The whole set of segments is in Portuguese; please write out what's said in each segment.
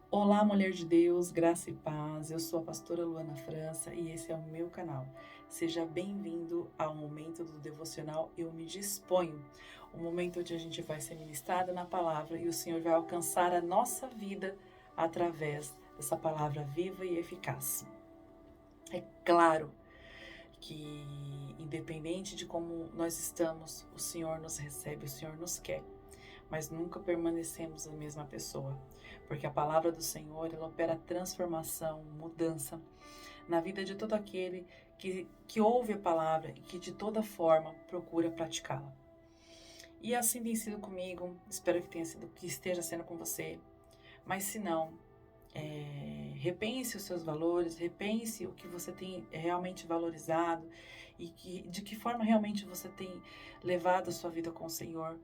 Olá, mulher de Deus, graça e paz. Eu sou a pastora Luana França e esse é o meu canal. Seja bem-vindo ao momento do devocional Eu Me Disponho, o momento onde a gente vai ser ministrada na palavra e o Senhor vai alcançar a nossa vida através dessa palavra viva e eficaz. É claro que, independente de como nós estamos, o Senhor nos recebe, o Senhor nos quer, mas nunca permanecemos a mesma pessoa, porque a palavra do Senhor, ela opera transformação, mudança na vida de todo aquele que ouve a palavra e que de toda forma procura praticá-la. E assim tem sido comigo, espero que esteja sendo com você, mas se não, repense os seus valores, repense o que você tem realmente valorizado e de que forma realmente você tem levado a sua vida com o Senhor,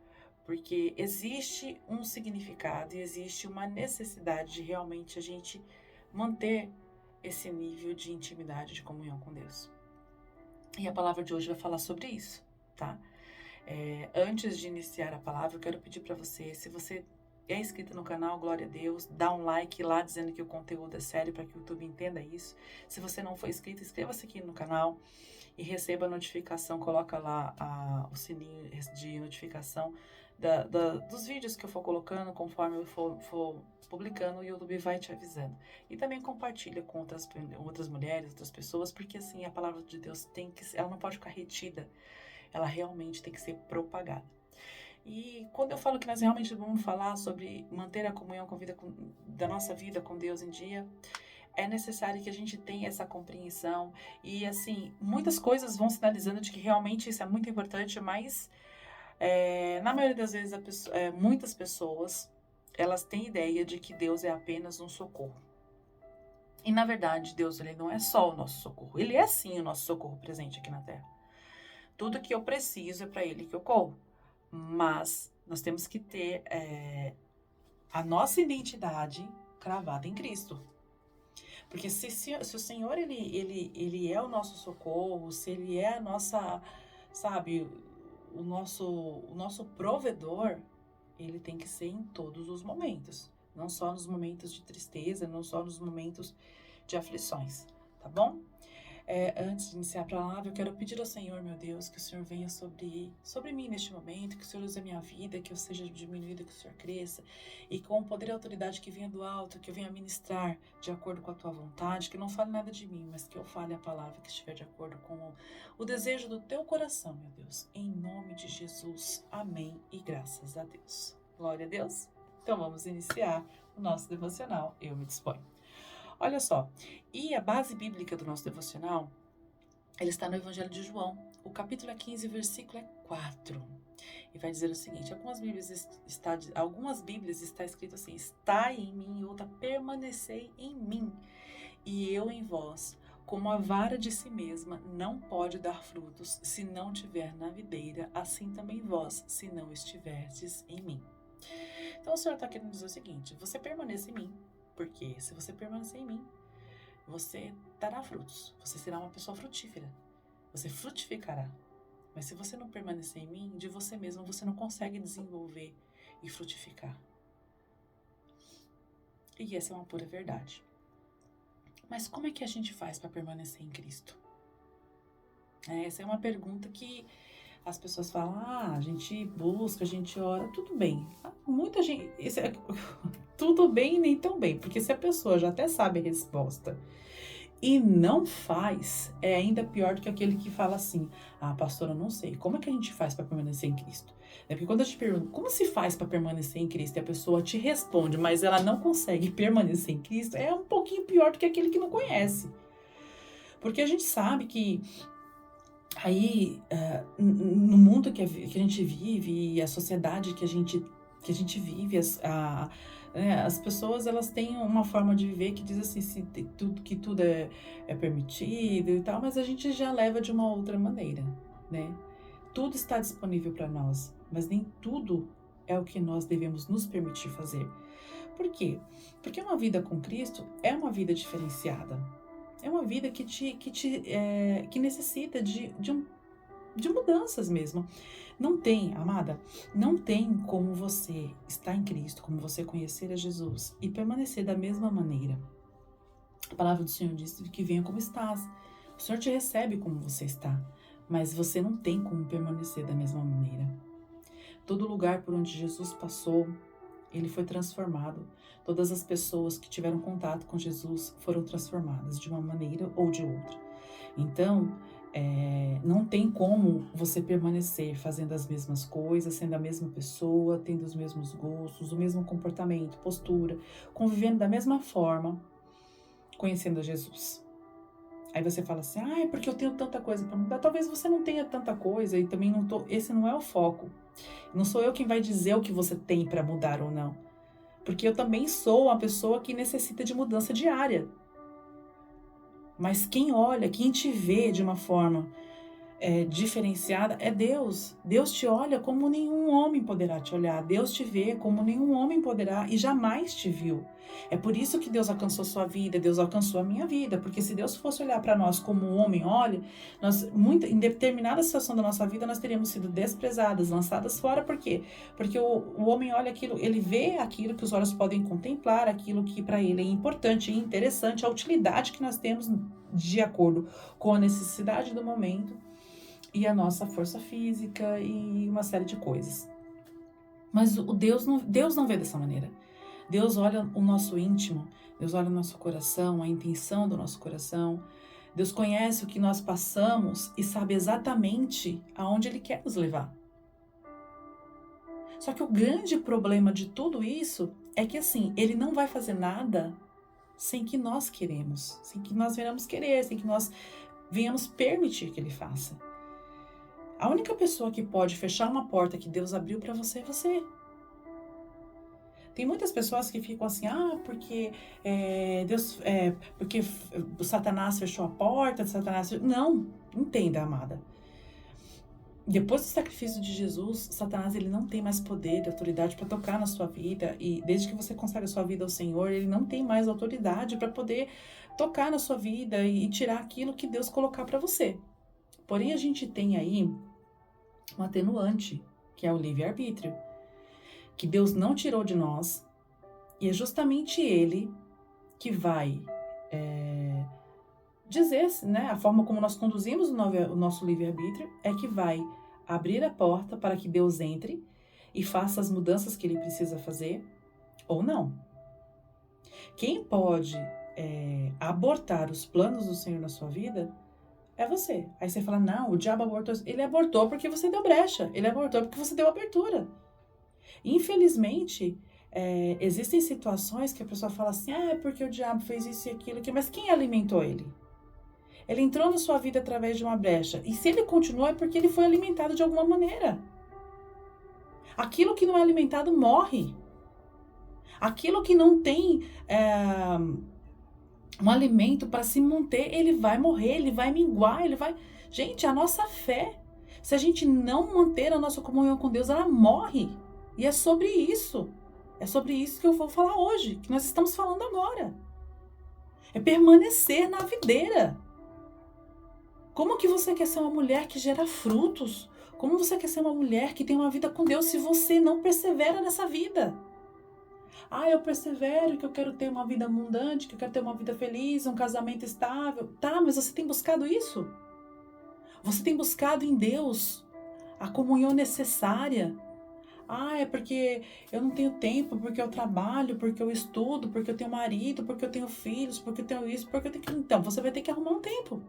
porque existe um significado e existe uma necessidade de realmente a gente manter esse nível de intimidade, de comunhão com Deus. E a palavra de hoje vai falar sobre isso, tá? Antes de iniciar a palavra, eu quero pedir para você, se você é inscrito no canal, glória a Deus, dá um like lá dizendo que o conteúdo é sério para que o YouTube entenda isso. Se você não for inscrito, inscreva-se aqui no canal e receba a notificação, coloca lá o sininho de notificação dos vídeos que eu for colocando, conforme eu for publicando, o YouTube vai te avisando. E também compartilha com outras mulheres, outras pessoas, porque assim, a palavra de Deus ela não pode ficar retida, ela realmente tem que ser propagada. E quando eu falo que nós realmente vamos falar sobre manter a comunhão da nossa vida com Deus em dia, é necessário que a gente tenha essa compreensão. E assim, muitas coisas vão sinalizando de que realmente isso é muito importante, mas na maioria das vezes muitas pessoas elas têm ideia de que Deus é apenas um socorro. E na verdade, Deus ele não é só o nosso socorro, ele é sim o nosso socorro presente aqui na Terra. Tudo que eu preciso é para ele que eu corro. Mas nós temos que ter a nossa identidade cravada em Cristo. Porque se o Senhor ele é o nosso socorro, se ele é a nossa, sabe, o nosso provedor, ele tem que ser em todos os momentos. Não só nos momentos de tristeza, não só nos momentos de aflições, tá bom? Antes de iniciar a palavra, eu quero pedir ao Senhor, meu Deus, que o Senhor venha sobre mim neste momento, que o Senhor use a minha vida, que eu seja diminuída, que o Senhor cresça, e com o poder e autoridade que venha do alto, que eu venha ministrar de acordo com a tua vontade, que não fale nada de mim, mas que eu fale a palavra que estiver de acordo com o desejo do teu coração, meu Deus. Em nome de Jesus, amém e graças a Deus. Glória a Deus. Então vamos iniciar o nosso devocional. Eu me disponho. Olha só, e a base bíblica do nosso devocional, ele está no Evangelho de João, o capítulo é 15, versículo é 4. E vai dizer o seguinte, algumas Bíblias está escrito assim, está em mim, e outra, permanecei em mim, e eu em vós, como a vara de si mesma não pode dar frutos se não tiver na videira, assim também vós, se não estiverdes em mim. Então o Senhor está querendo dizer o seguinte, você permaneça em mim, porque se você permanecer em mim, você dará frutos. Você será uma pessoa frutífera. Você frutificará. Mas se você não permanecer em mim, de você mesmo você não consegue desenvolver e frutificar. E essa é uma pura verdade. Mas como é que a gente faz para permanecer em Cristo? Essa é uma pergunta que as pessoas falam, a gente busca, a gente ora, tudo bem. Muita gente, tudo bem e nem tão bem, porque se a pessoa já até sabe a resposta e não faz, é ainda pior do que aquele que fala assim, pastora, eu não sei, como é que a gente faz para permanecer em Cristo? Porque quando a gente pergunta, como se faz para permanecer em Cristo? E a pessoa te responde, mas ela não consegue permanecer em Cristo, é um pouquinho pior do que aquele que não conhece. Porque a gente sabe que aí, no mundo que a gente vive e a sociedade que a gente vive, as pessoas elas têm uma forma de viver que diz assim, que tudo é permitido e tal, mas a gente já leva de uma outra maneira, né? Tudo está disponível para nós, mas nem tudo é o que nós devemos nos permitir fazer. Por quê? Porque uma vida com Cristo é uma vida diferenciada. É uma vida que necessita de de mudanças mesmo. Não tem, amada, não tem como você estar em Cristo, como você conhecer a Jesus e permanecer da mesma maneira. A palavra do Senhor diz que venha como estás. O Senhor te recebe como você está, mas você não tem como permanecer da mesma maneira. Todo lugar por onde Jesus passou, ele foi transformado. Todas as pessoas que tiveram contato com Jesus foram transformadas de uma maneira ou de outra. Então, não tem como você permanecer fazendo as mesmas coisas, sendo a mesma pessoa, tendo os mesmos gostos, o mesmo comportamento, postura, convivendo da mesma forma, conhecendo Jesus. Aí você fala assim, é porque eu tenho tanta coisa para mudar. Talvez você não tenha tanta coisa e também esse não é o foco. Não sou eu quem vai dizer o que você tem para mudar ou não. Porque eu também sou uma pessoa que necessita de mudança diária. Mas quem olha, quem te vê de uma forma diferenciada é Deus. Deus te olha como nenhum homem poderá te olhar. Deus te vê como nenhum homem poderá e jamais te viu. É por isso que Deus alcançou sua vida, Deus alcançou a minha vida. Porque se Deus fosse olhar para nós como um homem olha, em determinada situação da nossa vida, nós teríamos sido desprezadas, lançadas fora. Por quê? Porque o homem olha aquilo, ele vê aquilo que os olhos podem contemplar, aquilo que para ele é importante e interessante, a utilidade que nós temos de acordo com a necessidade do momento e a nossa força física e uma série de coisas. Mas Deus não vê dessa maneira. Deus olha o nosso íntimo, Deus olha o nosso coração, a intenção do nosso coração. Deus conhece o que nós passamos e sabe exatamente aonde Ele quer nos levar. Só que o grande problema de tudo isso é que assim, Ele não vai fazer nada sem que nós queremos, sem que nós venhamos querer, sem que nós venhamos permitir que Ele faça. A única pessoa que pode fechar uma porta que Deus abriu para você é você. Tem muitas pessoas que ficam assim, porque porque o Satanás fechou a porta, Não, entenda, amada. Depois do sacrifício de Jesus, Satanás ele não tem mais poder e autoridade para tocar na sua vida. E desde que você consagra a sua vida ao Senhor, ele não tem mais autoridade para poder tocar na sua vida e tirar aquilo que Deus colocar para você. Porém, a gente tem aí um atenuante, que é o livre-arbítrio, que Deus não tirou de nós, e é justamente Ele que vai dizer, né, a forma como nós conduzimos o nosso livre-arbítrio é que vai abrir a porta para que Deus entre e faça as mudanças que Ele precisa fazer, ou não. Quem pode abortar os planos do Senhor na sua vida é você. Aí você fala, não, o diabo abortou. Ele abortou porque você deu brecha. Ele abortou porque você deu abertura. Infelizmente, existem situações que a pessoa fala assim, porque o diabo fez isso e aquilo, mas quem alimentou ele? Ele entrou na sua vida através de uma brecha. E se ele continua, é porque ele foi alimentado de alguma maneira. Aquilo que não é alimentado morre. Aquilo que não tem um alimento para se manter, ele vai morrer, ele vai minguar, ele vai... Gente, a nossa fé, se a gente não manter a nossa comunhão com Deus, ela morre. E é sobre isso que eu vou falar hoje, que nós estamos falando agora. É permanecer na videira. Como que você quer ser uma mulher que gera frutos? Como você quer ser uma mulher que tem uma vida com Deus se você não persevera nessa vida? Eu persevero, que eu quero ter uma vida abundante, que eu quero ter uma vida feliz, um casamento estável. Tá, mas você tem buscado isso? Você tem buscado em Deus a comunhão necessária? É porque eu não tenho tempo, porque eu trabalho, porque eu estudo, porque eu tenho marido, porque eu tenho filhos, porque eu tenho isso, porque eu tenho... Então, você vai ter que arrumar um tempo.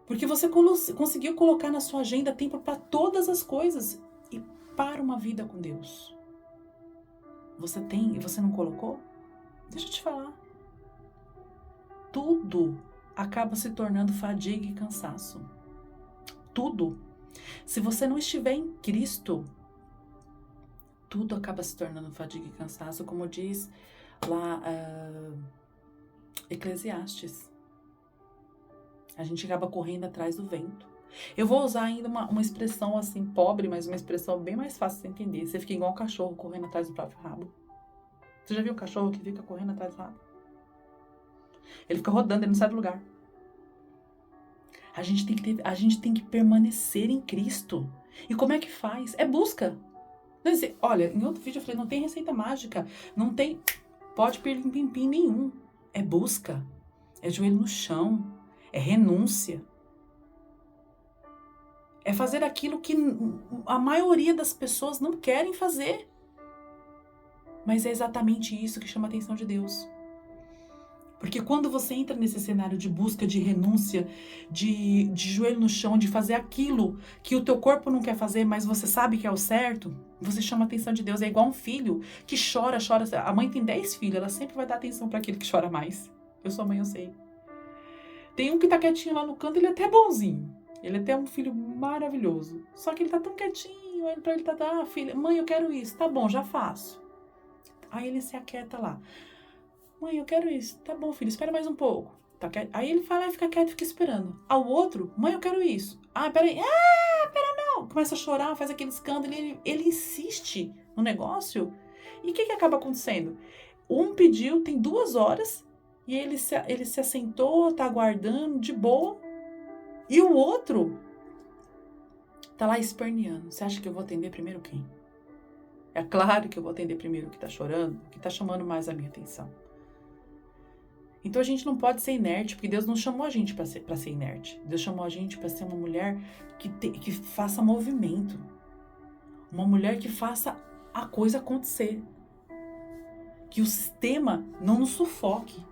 Porque você conseguiu colocar na sua agenda tempo para todas as coisas e para uma vida com Deus. Você tem e você não colocou? Deixa eu te falar. Tudo acaba se tornando fadiga e cansaço. Tudo. Se você não estiver em Cristo, tudo acaba se tornando fadiga e cansaço, como diz lá Eclesiastes. A gente acaba correndo atrás do vento. Eu vou usar ainda uma expressão assim pobre, mas uma expressão bem mais fácil de entender. Você fica igual um cachorro correndo atrás do próprio rabo. Você já viu um cachorro que fica correndo atrás do rabo? Ele fica rodando, ele não sai do lugar. A gente tem que permanecer em Cristo. E como é que faz? É busca. Olha, em outro vídeo eu falei, não tem receita mágica, não tem pode pirlim-pim-pim nenhum. É busca, é joelho no chão, é renúncia. É fazer aquilo que a maioria das pessoas não querem fazer. Mas é exatamente isso que chama a atenção de Deus. Porque quando você entra nesse cenário de busca, de renúncia, de joelho no chão, de fazer aquilo que o teu corpo não quer fazer, mas você sabe que é o certo, você chama a atenção de Deus. É igual um filho que chora. A mãe tem 10 filhos, ela sempre vai dar atenção para aquele que chora mais. Eu sou mãe, eu sei. Tem um que tá quietinho lá no canto, ele é até bonzinho. Ele é até um filho maravilhoso. Só que ele tá tão quietinho, ele tá, filha, mãe, eu quero isso. Tá bom, já faço. Aí ele se aquieta lá. Mãe, eu quero isso. Tá bom, filho, espera mais um pouco. Tá quieto. Aí ele vai lá e fica quieto e fica esperando. Ao outro, mãe, eu quero isso. Ah, peraí. Ah, pera não. Começa a chorar, faz aquele escândalo. Ele insiste no negócio. E o que acaba acontecendo? Um pediu, tem 2 horas, e ele se assentou, tá aguardando, de boa. E o outro tá lá esperneando. Você acha que eu vou atender primeiro quem? É claro que eu vou atender primeiro o que tá chorando, o que tá chamando mais a minha atenção. Então a gente não pode ser inerte, porque Deus não chamou a gente para ser inerte. Deus chamou a gente para ser uma mulher que faça movimento. Uma mulher que faça a coisa acontecer. Que o sistema não nos sufoque.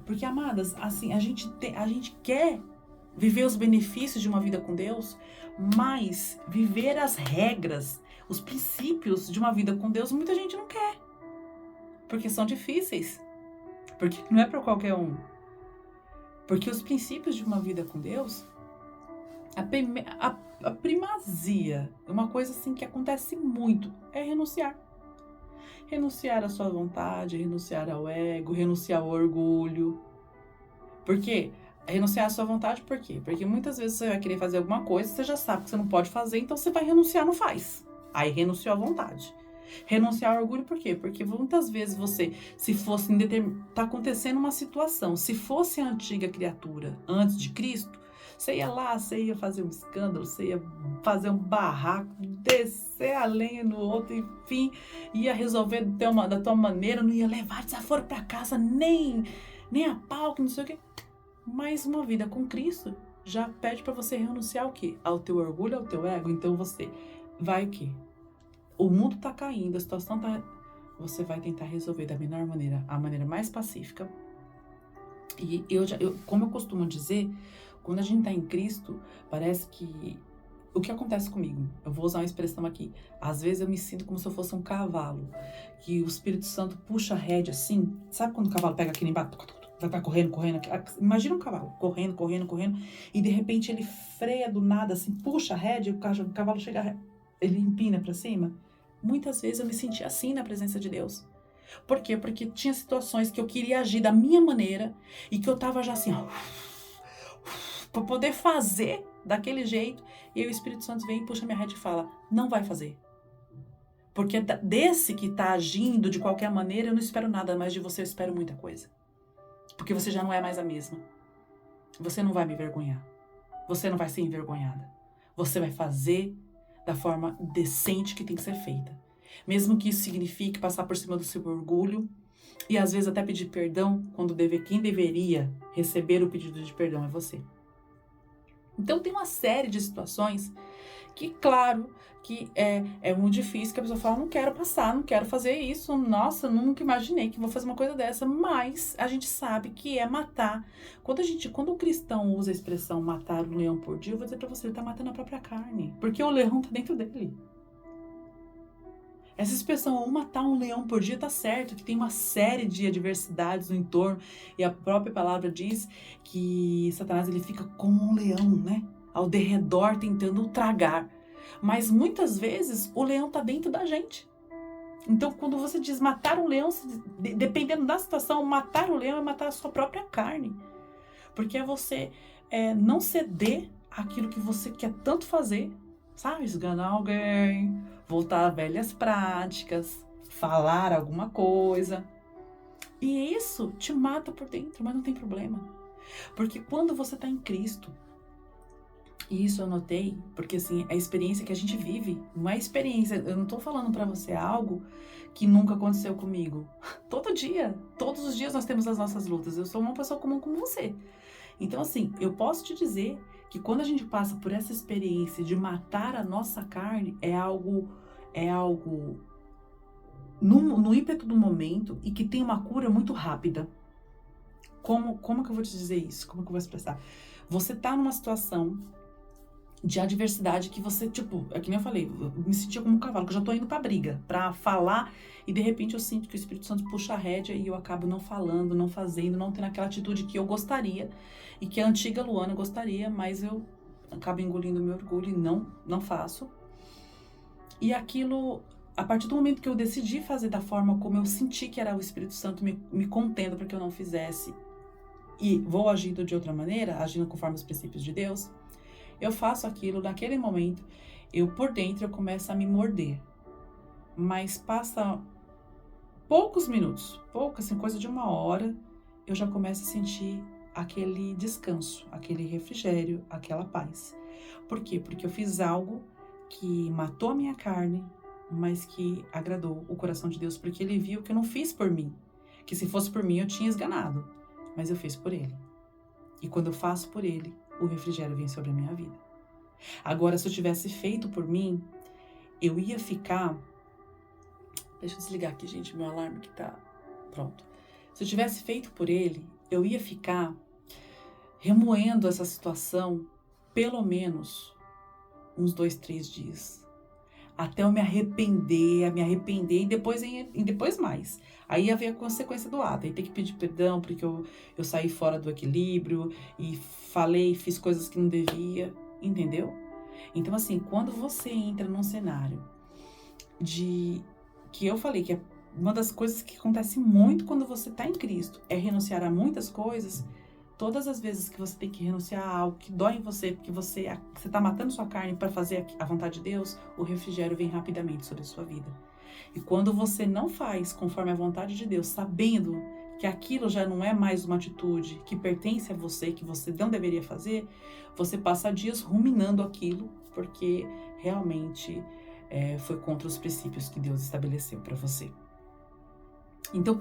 Porque, amadas, assim, a gente quer viver os benefícios de uma vida com Deus, mas viver as regras, os princípios de uma vida com Deus, muita gente não quer. Porque são difíceis. Porque não é para qualquer um. Porque os princípios de uma vida com Deus, a primazia, uma coisa assim que acontece muito, é renunciar. Renunciar à sua vontade, renunciar ao ego, renunciar ao orgulho. Por quê? Renunciar à sua vontade, por quê? Porque muitas vezes você vai querer fazer alguma coisa, você já sabe que você não pode fazer, então você vai renunciar, não faz. Aí renunciou à vontade. Renunciar ao orgulho, por quê? Porque muitas vezes você, se fosse tá acontecendo uma situação, se fosse a antiga criatura antes de Cristo, você ia lá, você ia fazer um escândalo, você ia fazer um barraco, descer a lenha no outro, enfim, ia resolver da tua maneira, não ia levar desaforo para casa, nem a pau, que não sei o quê. Mas uma vida com Cristo já pede para você renunciar ao quê? Ao teu orgulho, ao teu ego. Então você vai o quê? O mundo tá caindo, a situação tá... Você vai tentar resolver da melhor maneira, a maneira mais pacífica. E como eu costumo dizer, quando a gente tá em Cristo, parece que... O que acontece comigo? Eu vou usar uma expressão aqui. Às vezes eu me sinto como se eu fosse um cavalo, que o Espírito Santo puxa a rédea assim. Sabe quando o cavalo pega aqui embaixo? Vai correndo. Imagina um cavalo correndo. E de repente ele freia do nada, assim, puxa a rédea, o cavalo chega, ele empina pra cima. Muitas vezes eu me senti assim na presença de Deus. Por quê? Porque tinha situações que eu queria agir da minha maneira e que eu tava já assim, ó, pra poder fazer daquele jeito. E aí o Espírito Santo vem, puxa minha rédea e fala, não vai fazer. Porque desse que tá agindo de qualquer maneira, eu não espero nada, mas de você eu espero muita coisa. Porque você já não é mais a mesma. Você não vai me envergonhar. Você não vai ser envergonhada. Você vai fazer da forma decente que tem que ser feita. Mesmo que isso signifique passar por cima do seu orgulho e às vezes até pedir perdão quando quem deveria receber o pedido de perdão é você. Então tem uma série de situações que, claro, que é muito difícil, que a pessoa fala, não quero passar, não quero fazer isso, nossa, nunca imaginei que vou fazer uma coisa dessa, mas a gente sabe que é matar. Quando o cristão usa a expressão matar um leão por dia, eu vou dizer pra você, ele tá matando a própria carne, porque o leão tá dentro dele. Essa expressão, matar um leão por dia, tá certo, que tem uma série de adversidades no entorno, e a própria palavra diz que Satanás, ele fica como um leão, né? Ao derredor, tentando tragar. Mas muitas vezes, o leão tá dentro da gente. Então, quando você diz matar um leão, dependendo da situação, matar o leão é matar a sua própria carne. Porque é você não ceder àquilo que você quer tanto fazer, sabe? Esganar alguém, voltar a velhas práticas, falar alguma coisa. E isso te mata por dentro, mas não tem problema. Porque quando você está em Cristo, E isso eu notei, porque assim, a experiência que a gente vive, não é experiência, eu não tô falando pra você algo que nunca aconteceu comigo. Todo dia, todos os dias nós temos as nossas lutas. Eu sou uma pessoa comum como você. Então assim, eu posso te dizer que quando a gente passa por essa experiência de matar a nossa carne, é algo no ímpeto do momento e que tem uma cura muito rápida. Como que eu vou te dizer isso? Como que eu vou expressar? Você tá numa situação de adversidade que você, tipo, é que nem eu falei, eu me sentia como um cavalo, que eu já tô indo pra briga, pra falar, e de repente eu sinto que o Espírito Santo puxa a rédea e eu acabo não falando, não fazendo, não tendo aquela atitude que eu gostaria, e que a antiga Luana gostaria, mas eu acabo engolindo meu orgulho e não faço. E aquilo, a partir do momento que eu decidi fazer da forma como eu senti que era o Espírito Santo me contendo para que eu não fizesse, e vou agindo de outra maneira, agindo conforme os princípios de Deus, eu faço aquilo, naquele momento, eu por dentro eu começo a me morder. Mas passa poucos minutos, assim, coisa de 1 hora, eu já começo a sentir aquele descanso, aquele refrigério, aquela paz. Por quê? Porque eu fiz algo que matou a minha carne, mas que agradou o coração de Deus, porque Ele viu que eu não fiz por mim, que se fosse por mim eu tinha esganado, mas eu fiz por Ele. E quando eu faço por Ele, o refrigério vem sobre a minha vida. Agora, se eu tivesse feito por mim, eu ia ficar... Deixa eu desligar aqui, gente, meu alarme que tá... Pronto. Se eu tivesse feito por Ele, eu ia ficar remoendo essa situação pelo menos uns 2, 3 dias. Até eu me arrepender e depois mais. Aí ia ver a consequência do ato. Aí ter que pedir perdão porque eu saí fora do equilíbrio e falei, fiz coisas que não devia, entendeu? Então assim, quando você entra num cenário que eu falei que é uma das coisas que acontece muito quando você tá em Cristo, é renunciar a muitas coisas. Todas as vezes que você tem que renunciar a algo que dói em você, porque você tá matando sua carne para fazer a vontade de Deus, o refrigério vem rapidamente sobre a sua vida. E quando você não faz conforme a vontade de Deus, sabendo que aquilo já não é mais uma atitude que pertence a você, que você não deveria fazer, você passa dias ruminando aquilo, porque realmente foi contra os princípios que Deus estabeleceu para você. Então,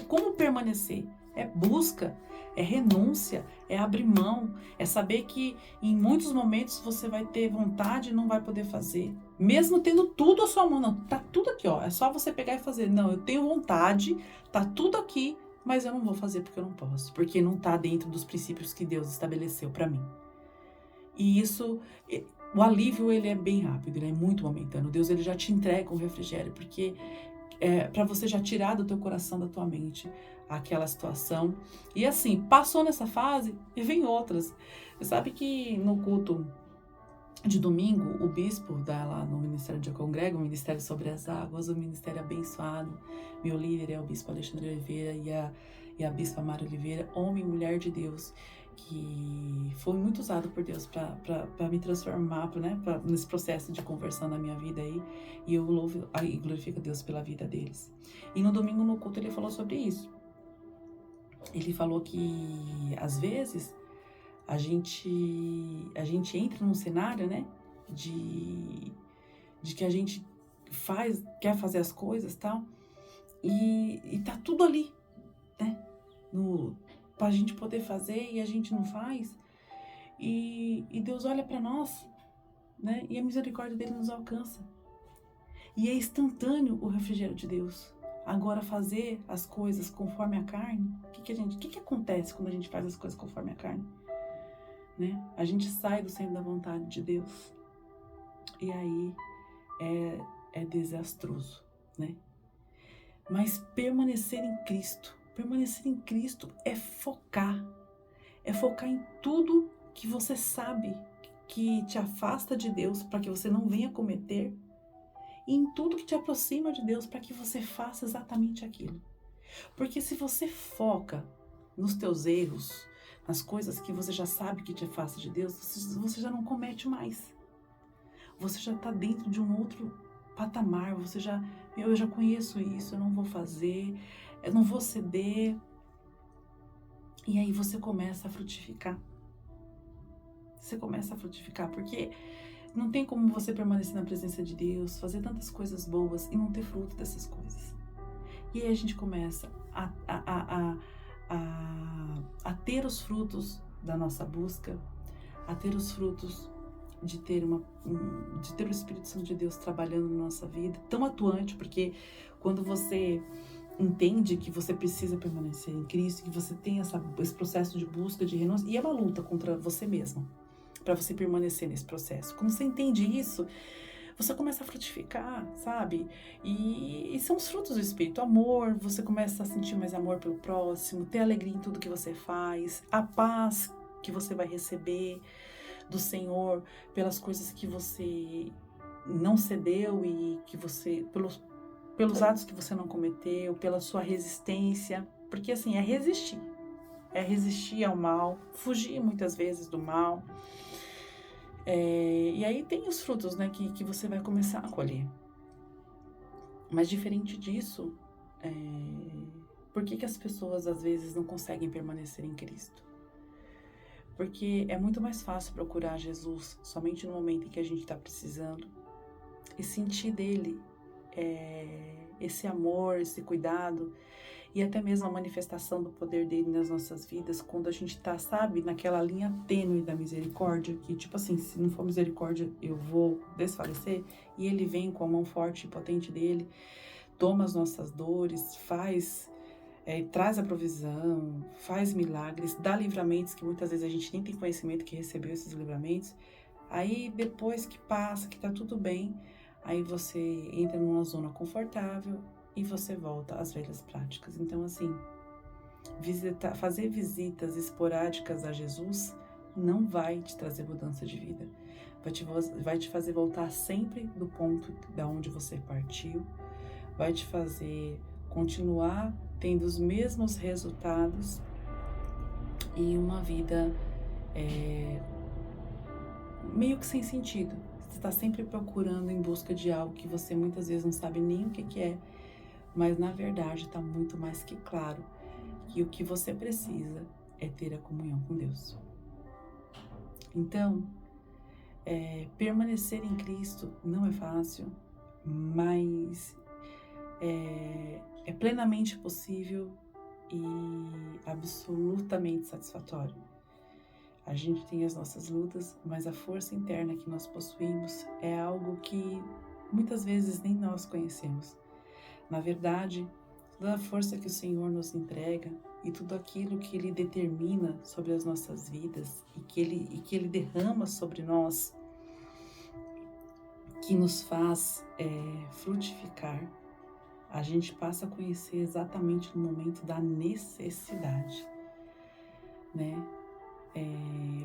como permanecer? É busca, é renúncia, é abrir mão, é saber que em muitos momentos você vai ter vontade e não vai poder fazer. Mesmo tendo tudo à sua mão, não, tá tudo aqui, ó, é só você pegar e fazer. Não, eu tenho vontade, tá tudo aqui, mas eu não vou fazer porque eu não posso, porque não tá dentro dos princípios que Deus estabeleceu para mim. E isso, o alívio, ele é bem rápido, ele é muito momentâneo. Deus, ele já te entrega um refrigério, porque para você já tirar do teu coração, da tua mente, aquela situação. E assim, passou nessa fase e vem outras. Você sabe que no culto de domingo, o bispo dá lá no Ministério de Congrega, o Ministério sobre as Águas, o Ministério Abençoado, meu líder é o bispo Alexandre Oliveira e a bispa Mara Oliveira, homem e mulher de Deus, que foi muito usado por Deus para me transformar, né, nesse processo de conversão na minha vida aí, e eu louvo e glorifico a Deus pela vida deles. E no domingo no culto ele falou sobre isso. Ele falou que às vezes a gente entra num cenário, né, de que a gente quer fazer as coisas, tal, e tá tudo ali, né, pra gente poder fazer, e a gente não faz, e Deus olha para nós, né, e a misericórdia dele nos alcança, e é instantâneo o refrigério de Deus. Agora, fazer as coisas conforme a carne, o que acontece quando a gente faz as coisas conforme a carne? Né? A gente sai do centro da vontade de Deus, e aí é desastroso, né? Mas permanecer em Cristo é focar em tudo que você sabe que te afasta de Deus, para que você não venha cometer, e em tudo que te aproxima de Deus, para que você faça exatamente aquilo. Porque se você foca nos teus erros, nas coisas que você já sabe que te afasta de Deus, você já não comete mais. Você já está dentro de um outro patamar, eu já conheço isso, eu não vou fazer, eu não vou ceder. E aí você começa a frutificar. você começa a frutificar, porque não tem como você permanecer na presença de Deus, fazer tantas coisas boas e não ter fruto dessas coisas. E aí a gente começa a ter os frutos da nossa busca, a ter os frutos de ter o Espírito Santo de Deus trabalhando na nossa vida, tão atuante, porque quando você entende que você precisa permanecer em Cristo, que você tem esse processo de busca, de renúncia, e é uma luta contra você mesmo, para você permanecer nesse processo. Quando você entende isso, você começa a frutificar, sabe? E são os frutos do Espírito. Amor, você começa a sentir mais amor pelo próximo, ter alegria em tudo que você faz, a paz que você vai receber do Senhor pelas coisas que você não cedeu e que você, pelos atos que você não cometeu, pela sua resistência, porque assim, é resistir ao mal, fugir muitas vezes do mal. E aí tem os frutos, né, que você vai começar a colher. Mas diferente disso, por que as pessoas às vezes não conseguem permanecer em Cristo? Porque é muito mais fácil procurar Jesus somente no momento em que a gente está precisando e sentir dele esse amor, esse cuidado e até mesmo a manifestação do poder dele nas nossas vidas quando a gente tá, sabe, naquela linha tênue da misericórdia, que tipo assim, se não for misericórdia eu vou desfalecer, e ele vem com a mão forte e potente dele, toma as nossas dores, traz a provisão, faz milagres, dá livramentos que muitas vezes a gente nem tem conhecimento que recebeu esses livramentos. Aí depois que passa, que tá tudo bem, aí você entra numa zona confortável e você volta às velhas práticas. Então assim, fazer visitas esporádicas a Jesus não vai te trazer mudança de vida. Vai te fazer voltar sempre do ponto da onde você partiu, vai te fazer continuar tendo os mesmos resultados e uma vida meio que sem sentido. Você está sempre procurando em busca de algo que você muitas vezes não sabe nem o que é, mas na verdade está muito mais que claro que o que você precisa é ter a comunhão com Deus. Então, permanecer em Cristo não é fácil, mas é plenamente possível e absolutamente satisfatório. A gente tem as nossas lutas, mas a força interna que nós possuímos é algo que muitas vezes nem nós conhecemos. Na verdade, toda a força que o Senhor nos entrega e tudo aquilo que Ele determina sobre as nossas vidas e que Ele derrama sobre nós, que nos faz frutificar, a gente passa a conhecer exatamente no momento da necessidade, né?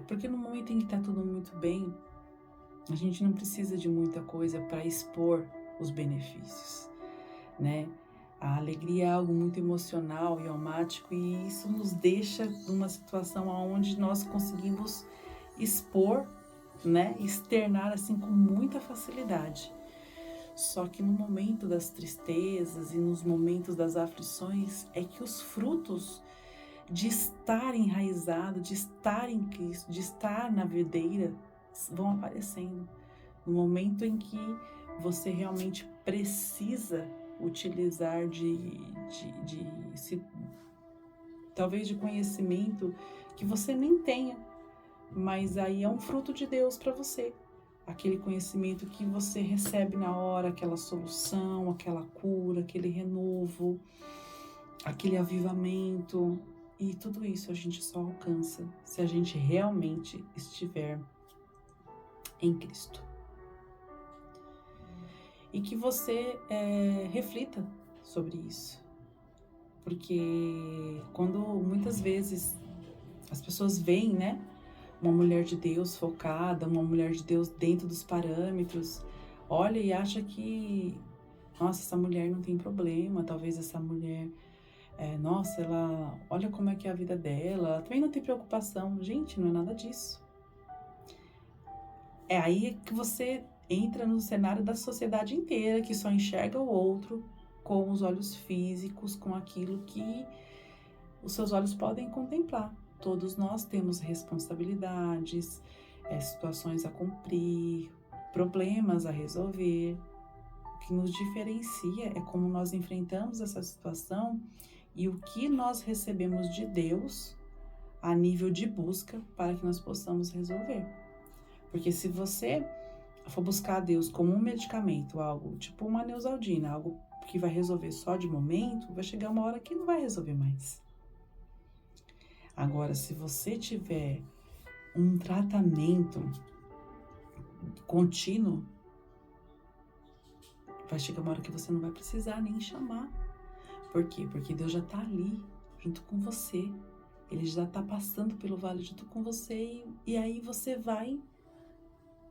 Porque no momento em que está tudo muito bem, a gente não precisa de muita coisa para expor os benefícios, né? A alegria é algo muito emocional e almático, e isso nos deixa numa situação onde nós conseguimos expor, né? Externar assim com muita facilidade. Só que no momento das tristezas e nos momentos das aflições é que os frutos de estar enraizado, de estar em Cristo, de estar na videira, vão aparecendo. No momento em que você realmente precisa utilizar talvez de conhecimento que você nem tenha, mas aí é um fruto de Deus para você. Aquele conhecimento que você recebe na hora, aquela solução, aquela cura, aquele renovo, aquele avivamento. E tudo isso a gente só alcança se a gente realmente estiver em Cristo. E que você reflita sobre isso. Porque quando muitas vezes as pessoas veem, né, uma mulher de Deus focada, uma mulher de Deus dentro dos parâmetros, olha e acha que, nossa, essa mulher não tem problema, talvez essa mulher, nossa, ela, olha como é que é a vida dela, ela também não tem preocupação. Gente, não é nada disso. É aí que você entra no cenário da sociedade inteira, que só enxerga o outro com os olhos físicos, com aquilo que os seus olhos podem contemplar. Todos nós temos responsabilidades, situações a cumprir, problemas a resolver. O que nos diferencia é como nós enfrentamos essa situação e o que nós recebemos de Deus a nível de busca para que nós possamos resolver. Porque se você for buscar a Deus como um medicamento, algo tipo uma Neosaldina, algo que vai resolver só de momento, vai chegar uma hora que não vai resolver mais. Agora, se você tiver um tratamento contínuo, vai chegar uma hora que você não vai precisar nem chamar. Por quê? Porque Deus já está ali, junto com você. Ele já está passando pelo vale junto com você e aí você vai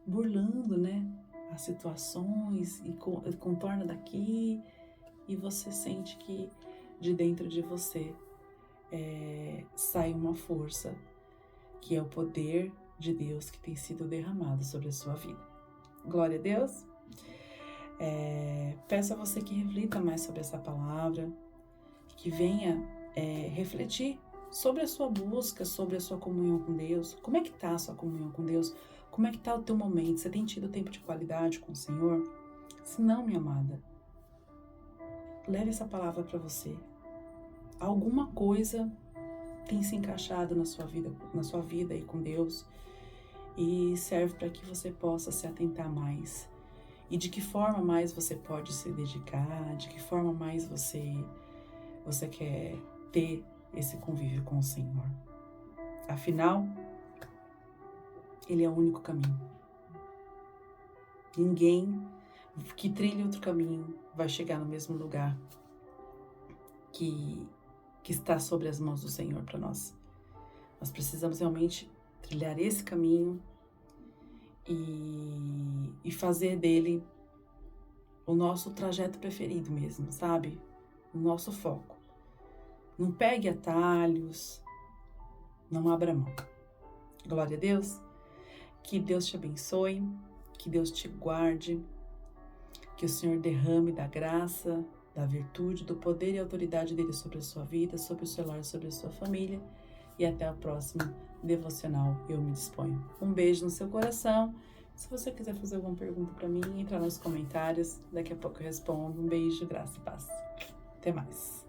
burlando, né, as situações e contorna daqui e você sente que de dentro de você sai uma força que é o poder de Deus que tem sido derramado sobre a sua vida. Glória a Deus. Peço a você que reflita mais sobre essa palavra, que venha refletir sobre a sua busca, sobre a sua comunhão com Deus. Como é que está a sua comunhão com Deus? Como é que está o teu momento? Você tem tido tempo de qualidade com o Senhor? Se não, minha amada, leve essa palavra para você. Alguma coisa tem se encaixado na sua vida aí com Deus e serve para que você possa se atentar mais. E de que forma mais você pode se dedicar, de que forma mais você quer ter esse convívio com o Senhor. Afinal, Ele é o único caminho. Ninguém que trilhe outro caminho vai chegar no mesmo lugar que está sobre as mãos do Senhor para nós. Nós precisamos realmente trilhar esse caminho e fazer dele o nosso trajeto preferido mesmo, sabe? O nosso foco. Não pegue atalhos, não abra mão. Glória a Deus. Que Deus te abençoe, que Deus te guarde, que o Senhor derrame da graça, da virtude, do poder e autoridade dele sobre a sua vida, sobre o seu lar, sobre a sua família. E até a próxima devocional Eu Me Disponho. Um beijo no seu coração. Se você quiser fazer alguma pergunta para mim, entra nos comentários. Daqui a pouco eu respondo. Um beijo, graça e paz. Até mais.